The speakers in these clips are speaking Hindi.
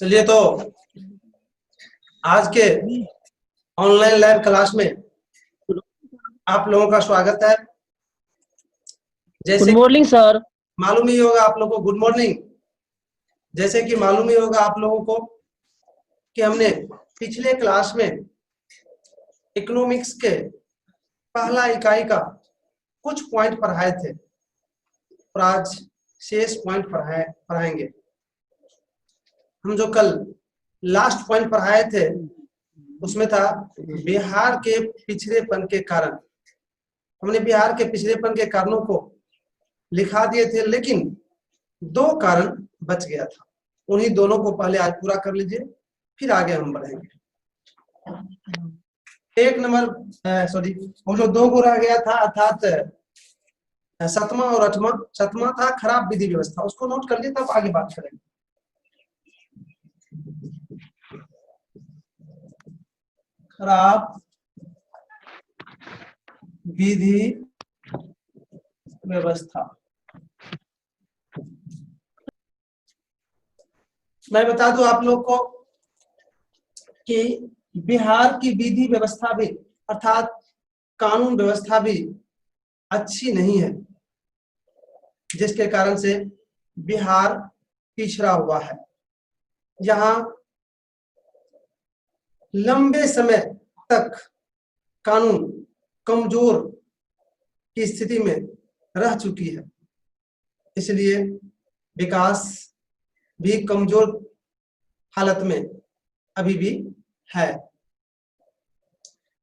चलिए तो आज के ऑनलाइन लाइव क्लास में आप लोगों का स्वागत है। गुड जैसे मॉर्निंग सर। मालूम ही होगा आप लोगों को, गुड मॉर्निंग। जैसे कि मालूम ही होगा आप लोगों को कि हमने पिछले क्लास में इकोनॉमिक्स के पहला इकाई का कुछ पॉइंट पढ़ाए थे और आज शेष पॉइंट पढ़ाएंगे। हम जो कल लास्ट पॉइंट पढ़ाए थे उसमें था बिहार के पिछड़ेपन के कारण। हमने बिहार के पिछड़ेपन के कारणों को लिखा दिए थे, लेकिन दो कारण बच गया था। उन्हीं दोनों को पहले आज पूरा कर लीजिए, फिर आगे हम बढ़ेंगे। एक नंबर वो जो दो को रह गया था, अर्थात सतमा और अठमा। सतमा था खराब विधि व्यवस्था, उसको नोट कर लीजिए, तब आगे बात करेंगे। खराब विधि व्यवस्था। मैं बता दूं आप लोग को कि बिहार की विधि व्यवस्था भी अर्थात कानून व्यवस्था भी अच्छी नहीं है, जिसके कारण से बिहार पिछड़ा हुआ है। यहाँ लंबे समय तक कानून कमजोर की स्थिति में रह चुकी है, इसलिए विकास भी कमजोर हालत में अभी भी है।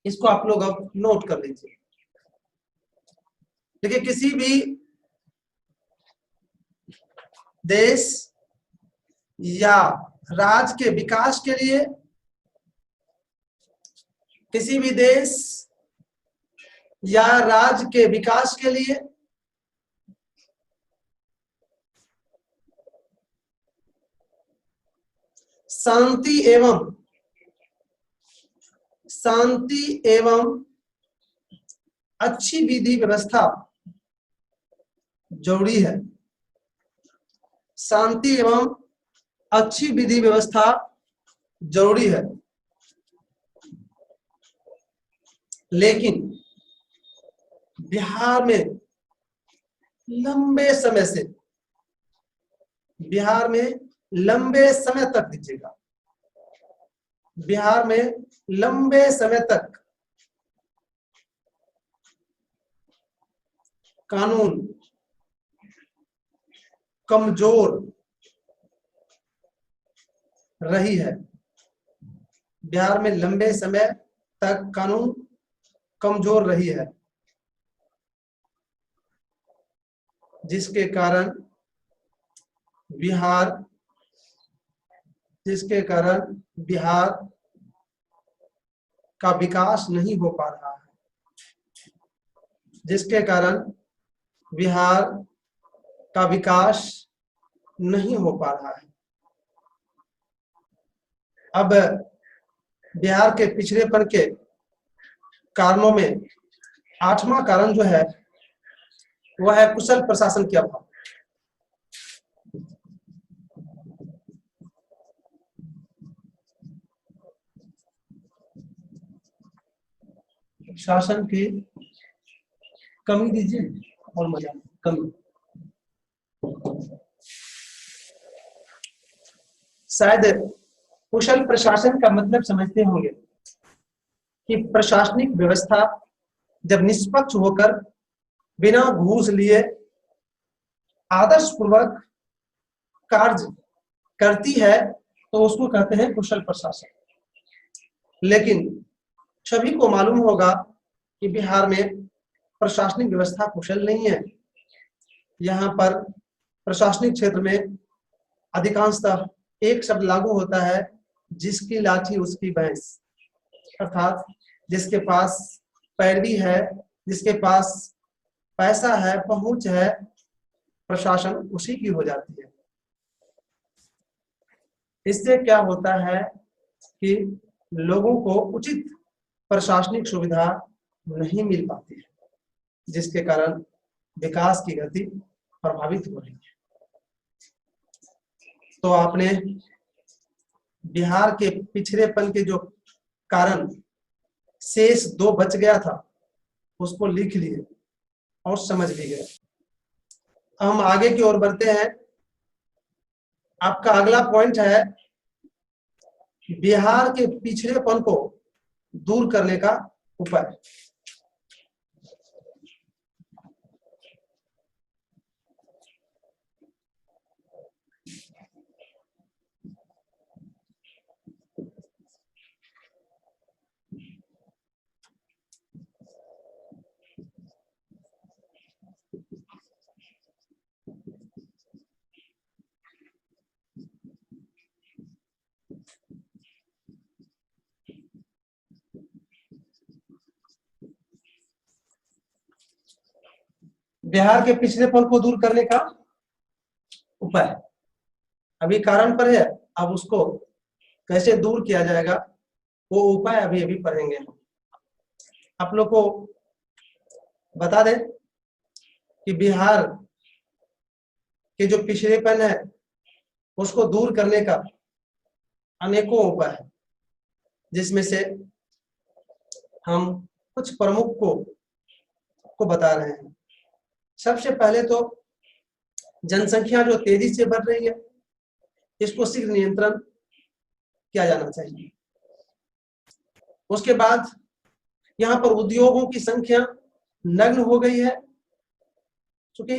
इसको आप लोग अब नोट कर लीजिए। देखिए, किसी भी देश या राज्य के विकास के लिए, किसी भी देश या राज्य के विकास के लिए शांति एवं अच्छी विधि व्यवस्था जरूरी है। शांति एवं अच्छी विधि व्यवस्था जरूरी है, लेकिन बिहार में लंबे समय तक दीजिएगा, बिहार में लंबे समय तक कानून कमजोर रही है। बिहार में लंबे समय तक कानून कमजोर रही है, जिसके कारण बिहार का विकास नहीं हो पा रहा है, जिसके कारण बिहार का विकास नहीं हो पा रहा है। अब बिहार के पिछड़ेपन के कारणों में आठवां कारण जो है वह है कुशल प्रशासन के अभाव। शासन की कमी दीजिए और मजा कमी। शायद कुशल प्रशासन का मतलब समझते होंगे कि प्रशासनिक व्यवस्था जब निष्पक्ष होकर बिना घूस लिए आदर्श पूर्वक कार्य करती है तो उसको कहते हैं कुशल प्रशासन। लेकिन सभी को मालूम होगा कि बिहार में प्रशासनिक व्यवस्था कुशल नहीं है। यहाँ पर प्रशासनिक क्षेत्र में अधिकांशतः एक शब्द लागू होता है, जिसकी लाठी उसकी भैंस। अर्थात जिसके पास पैरवी है, जिसके पास पैसा है, पहुंच है, प्रशासन उसी की हो जाती है। इससे क्या होता है कि लोगों को उचित प्रशासनिक सुविधा नहीं मिल पाती है, जिसके कारण विकास की गति प्रभावित हो रही है। तो आपने बिहार के पिछड़ेपन के जो कारण शेष 2 बच गया था उसको लिख लिए और समझ भी गए। हम आगे की ओर बढ़ते हैं। आपका अगला पॉइंट है बिहार के पिछड़ेपन को दूर करने का उपाय। बिहार के पिछड़ेपन को दूर करने का उपाय अभी कारण पर है, अब उसको कैसे दूर किया जाएगा वो उपाय अभी अभी पढ़ेंगे। आप लोग को बता दें कि बिहार के जो पिछड़ेपन है उसको दूर करने का अनेकों उपाय है, जिसमें से हम कुछ प्रमुख को बता रहे हैं। सबसे पहले तो जनसंख्या जो तेजी से बढ़ रही है इसको शीघ्र नियंत्रण किया जाना चाहिए। उसके बाद यहाँ पर उद्योगों की संख्या नग्न हो गई है, क्योंकि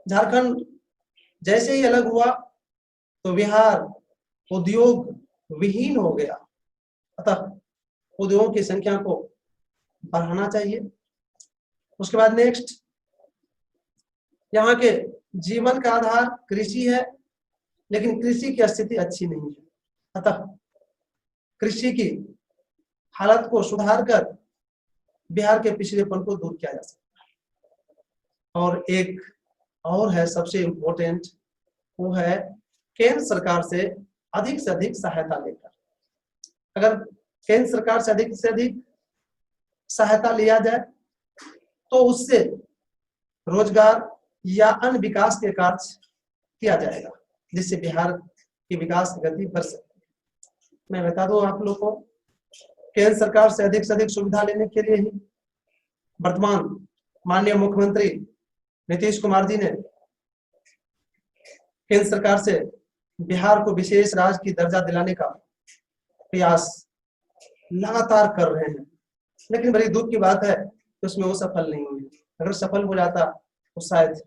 झारखंड जैसे ही अलग हुआ तो बिहार उद्योग विहीन हो गया, अतः उद्योगों की संख्या को बढ़ाना चाहिए। उसके बाद नेक्स्ट, यहाँ के जीवन का आधार कृषि है, लेकिन कृषि की स्थिति अच्छी नहीं है, अतः कृषि की हालत को सुधार कर बिहार के पिछड़ेपन को दूर किया जा सकता है। और एक और है सबसे इम्पोर्टेंट, वो है केंद्र सरकार से अधिक सहायता लेकर। अगर केंद्र सरकार से अधिक सहायता लिया जाए तो उससे रोजगार या अन्य विकास के कार्य किया जाएगा, जिससे बिहार की विकास की गति बढ़ सकती है। मैं बता दूं आप लोग को, केंद्र सरकार से अधिक सुविधा लेने के लिए ही वर्तमान माननीय मुख्यमंत्री नीतीश कुमार जी ने केंद्र सरकार से बिहार को विशेष राज्य की दर्जा दिलाने का प्रयास लगातार कर रहे हैं, लेकिन बड़ी दुख की बात है कि उसमें वो सफल नहीं हुए। अगर सफल हो जाता तो शायद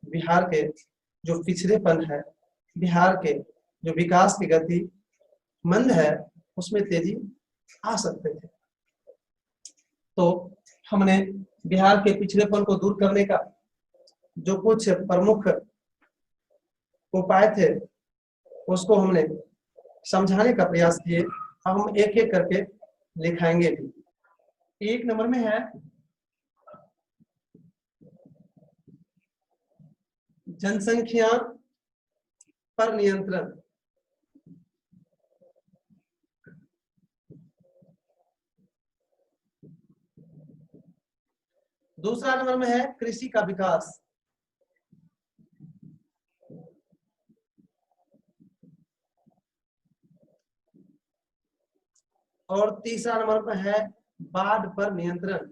बिहार के जो पिछड़ेपन है, बिहार के जो विकास की गति मंद है, उसमें तेजी आ सकते थे। तो हमने बिहार के पिछड़ेपन को दूर करने का जो कुछ प्रमुख उपाय थे उसको हमने समझाने का प्रयास किए। अब हम एक एक करके लिखाएंगे भी। 1 नंबर में है जनसंख्या पर नियंत्रण। दूसरा नंबर में है कृषि का विकास। और तीसरा नंबर पर है बाढ़ पर नियंत्रण।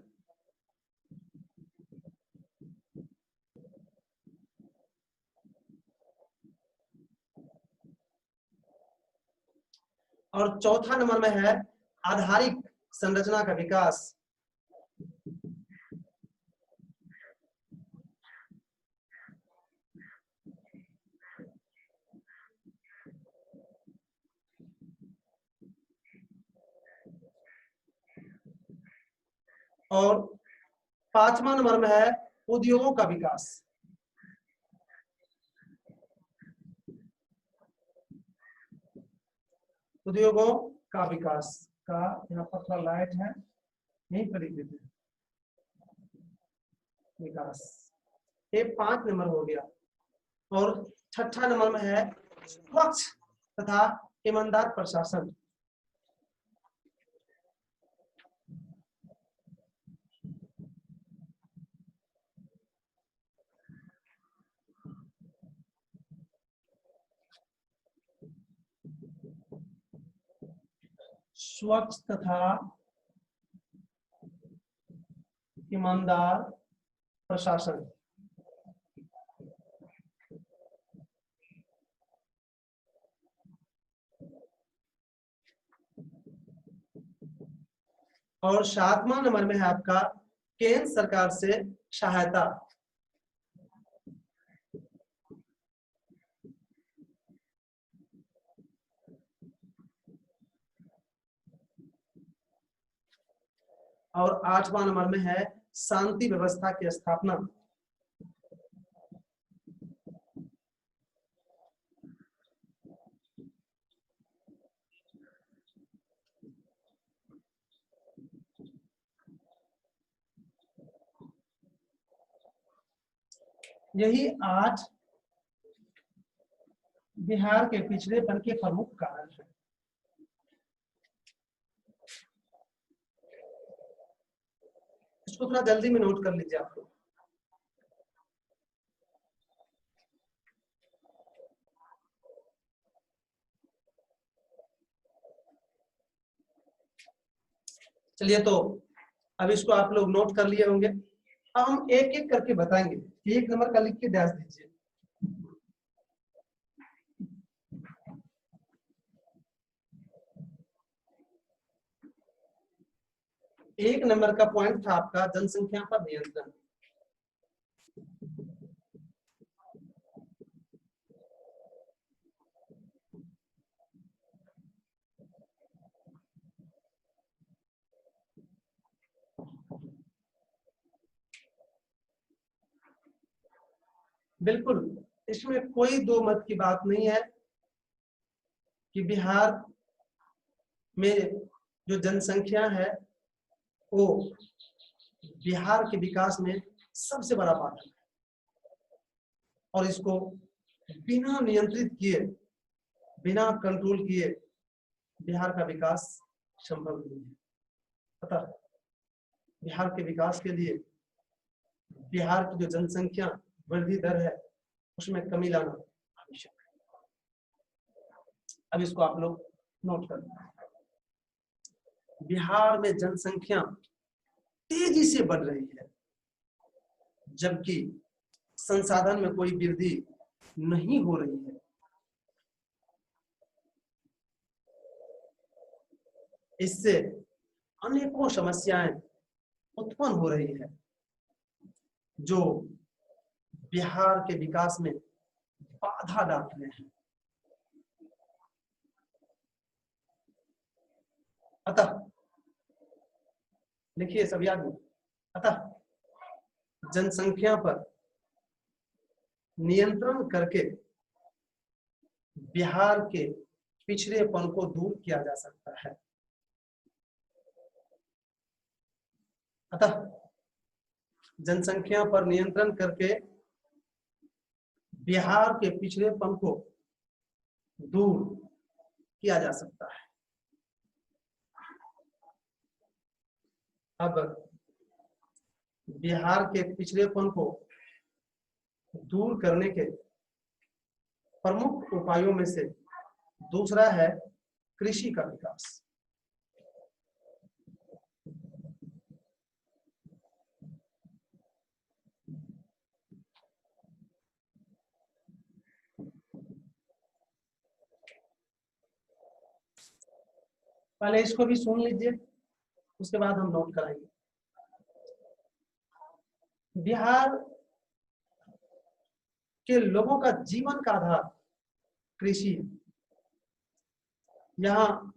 और चौथा नंबर में है आधारिक संरचना का विकास। और 5वां नंबर में है उद्योगों का विकास। उद्योगों का विकास का यहाँ पर थोड़ा लाइट है, यहीं पर लिख देते हैं विकास। ये 5 नंबर हो गया। और 6ठा नंबर में है स्वच्छ तथा ईमानदार प्रशासन। स्वच्छ तथा ईमानदार प्रशासन। और 7वां नंबर में है आपका केंद्र सरकार से सहायता। और 8वां नंबर में है शांति व्यवस्था की स्थापना। यही 8 बिहार के पिछड़ेपन के प्रमुख कारण हैं। इसको थोड़ा जल्दी में नोट कर लीजिए आप लोग। चलिए, तो अब इसको आप लोग नोट कर लिए होंगे। अब हम एक एक करके बताएंगे। 1 नंबर का लिख के डैश दीजिए। एक नंबर का पॉइंट था आपका जनसंख्या पर नियंत्रण। बिल्कुल, इसमें कोई दो मत की बात नहीं है कि बिहार में जो जनसंख्या है वो बिहार के विकास में सबसे बड़ा बाधक है, और इसको बिना नियंत्रित किए, बिना कंट्रोल किए बिहार का विकास संभव नहीं है। अतः बिहार के विकास के लिए बिहार की जो जनसंख्या वृद्धि दर है उसमें कमी लाना आवश्यक है। अब इसको आप लोग नोट कर लें। बिहार में जनसंख्या तेजी से बढ़ रही है, जबकि संसाधन में कोई वृद्धि नहीं हो रही है। इससे अनेकों समस्याएं उत्पन्न हो रही है जो बिहार के विकास में बाधा डाल रहे हैं। अतः लिखिए सभी आदमी, अतः जनसंख्या पर नियंत्रण करके बिहार के पिछड़ेपन को दूर किया जा सकता है। अतः जनसंख्या पर नियंत्रण करके बिहार के पिछड़ेपन को दूर किया जा सकता है। अब बिहार के पिछड़ेपन को दूर करने के प्रमुख उपायों में से दूसरा है कृषि का विकास। पहले इसको भी सुन लीजिए, उसके बाद हम नोट कराएंगे। बिहार के लोगों का जीवन का आधार कृषि है। यहाँ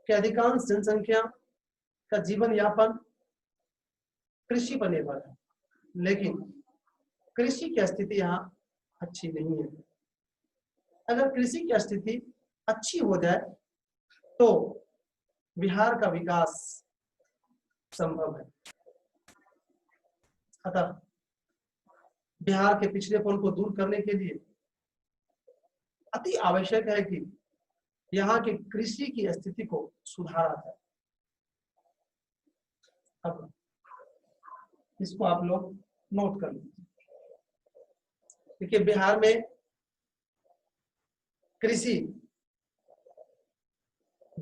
के अधिकांश जनसंख्या का जीवन यापन कृषि पर निर्भर है, लेकिन कृषि की स्थिति यहाँ अच्छी नहीं है। अगर कृषि की स्थिति अच्छी हो जाए तो बिहार का विकास संभव है। अतः बिहार के पिछड़ेपन को दूर करने के लिए अति आवश्यक है कि यहाँ की कृषि की स्थिति को सुधारा जाए। अब इसको आप लोग नोट कर लीजिए। देखिए, बिहार में कृषि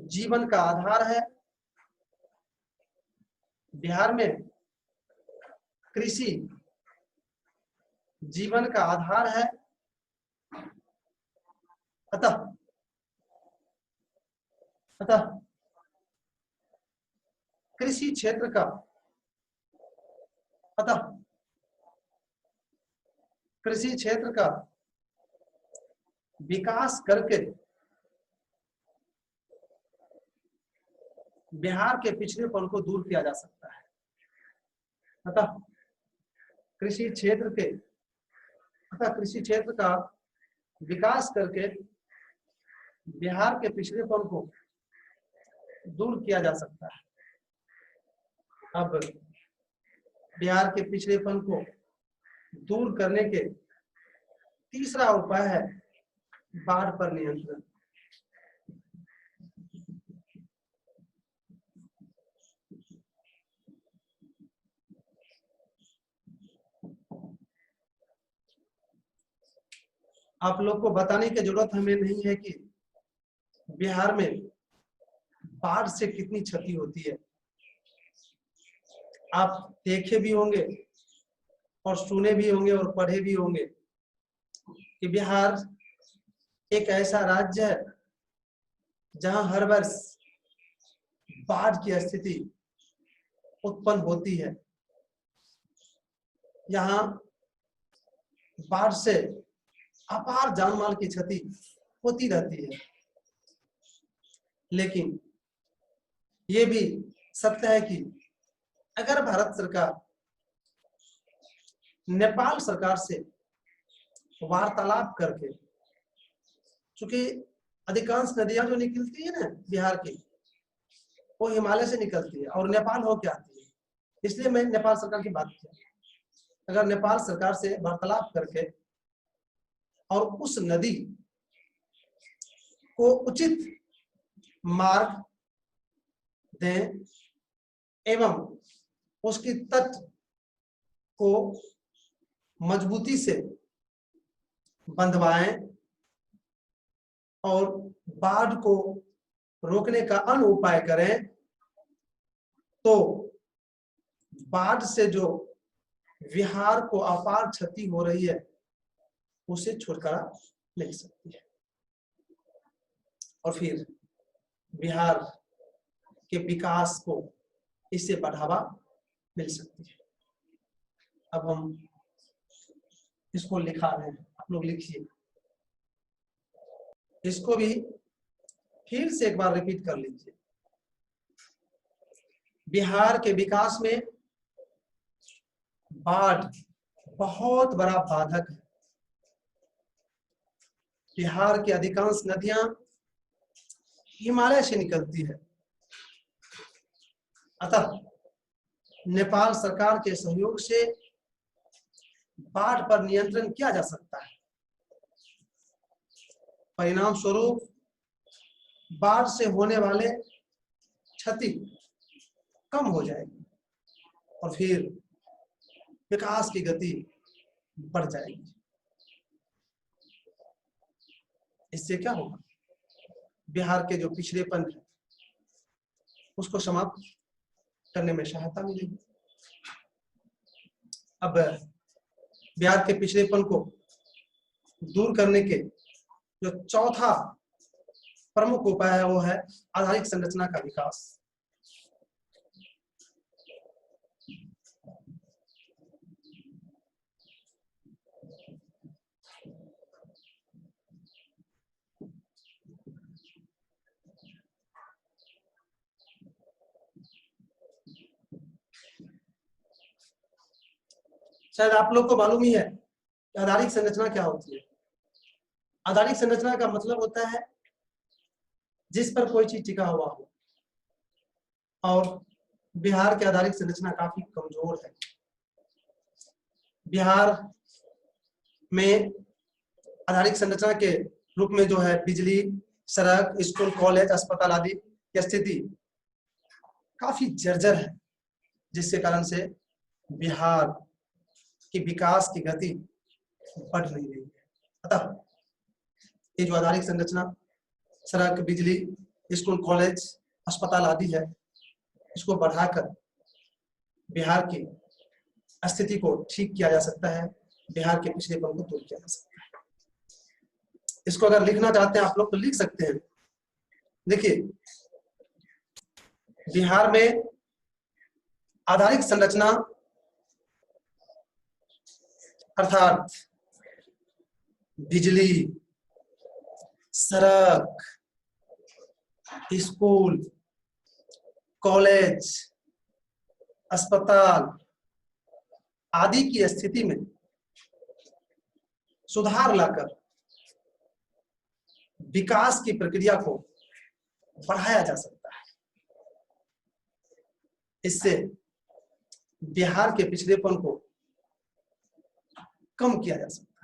जीवन का आधार है। बिहार में कृषि जीवन का आधार है। अतः कृषि क्षेत्र का कृषि क्षेत्र का विकास करके बिहार के पिछड़ेपन को दूर किया जा सकता है। अतः कृषि क्षेत्र का विकास करके बिहार के पिछड़ेपन को दूर किया जा सकता है। अब बिहार के पिछड़ेपन को दूर करने के तीसरा उपाय है बाढ़ पर नियंत्रण। आप लोग को बताने की जरूरत हमें नहीं है कि बिहार में बाढ़ से कितनी क्षति होती है। आप देखे भी होंगे और सुने भी होंगे और पढ़े भी होंगे कि बिहार एक ऐसा राज्य है जहां हर वर्ष बाढ़ की स्थिति उत्पन्न होती है। यहाँ बाढ़ से अपार जानमाल की क्षति होती रहती है। लेकिन ये भी सत्य है कि अगर भारत सरकार नेपाल सरकार से वार्तालाप करके, चूंकि अधिकांश नदियां जो निकलती है ना बिहार की, वो हिमालय से निकलती है और नेपाल होके आती है, इसलिए मैं नेपाल सरकार की बात किया। अगर नेपाल सरकार से वार्तालाप करके और उस नदी को उचित मार्ग दें एवं उसकी तट को मजबूती से बंधवाएं और बाढ़ को रोकने का अन्य उपाय करें, तो बाढ़ से जो बिहार को अपार क्षति हो रही है उसे छुटकारा मिल सकती है और फिर बिहार के विकास को इससे बढ़ावा मिल सकती है। अब हम इसको लिखा रहे हैं, आप लोग लिखिए। इसको भी फिर से एक बार रिपीट कर लीजिए। बिहार के विकास में बाढ़ बहुत बड़ा बाधक है। बिहार की अधिकांश नदियां हिमालय से निकलती है। अतः नेपाल सरकार के सहयोग से बाढ़ पर नियंत्रण किया जा सकता है। परिणाम स्वरूप बाढ़ से होने वाले क्षति कम हो जाएगी और फिर विकास की गति बढ़ जाएगी। इससे क्या होगा? बिहार के जो पिछड़ेपन है उसको समाप्त करने में सहायता मिलेगी। अब बिहार के पिछड़ेपन को दूर करने के जो चौथा प्रमुख उपाय है वो है आधारिक संरचना का विकास। शायद आप लोग को मालूम ही है कि आधारिक संरचना क्या होती है। आधारिक संरचना का मतलब होता है जिस पर कोई चीज टिका हुआ हो, और बिहार की आधारिक संरचना काफी कमजोर है। बिहार में आधारिक संरचना के रूप में जो है बिजली, सड़क, स्कूल, कॉलेज, अस्पताल आदि की स्थिति काफी जर्जर है, जिसके कारण से बिहार की विकास की गति बढ़ नहीं रही है। अतः ये जो आधारिक संरचना, सड़क, बिजली, स्कूल, कॉलेज, अस्पताल आदि है, इसको बढ़ाकर बिहार की स्थिति को ठीक किया जा सकता है, बिहार के पिछड़ेपन को दूर किया जा सकता है। इसको अगर लिखना चाहते हैं आप लोग तो लिख सकते हैं। देखिए, बिहार में आधारिक संरचना अर्थात बिजली, सड़क, स्कूल, कॉलेज, अस्पताल आदि की स्थिति में सुधार लाकर विकास की प्रक्रिया को बढ़ाया जा सकता है। इससे बिहार के पिछड़ेपन को कम किया जा सकता है।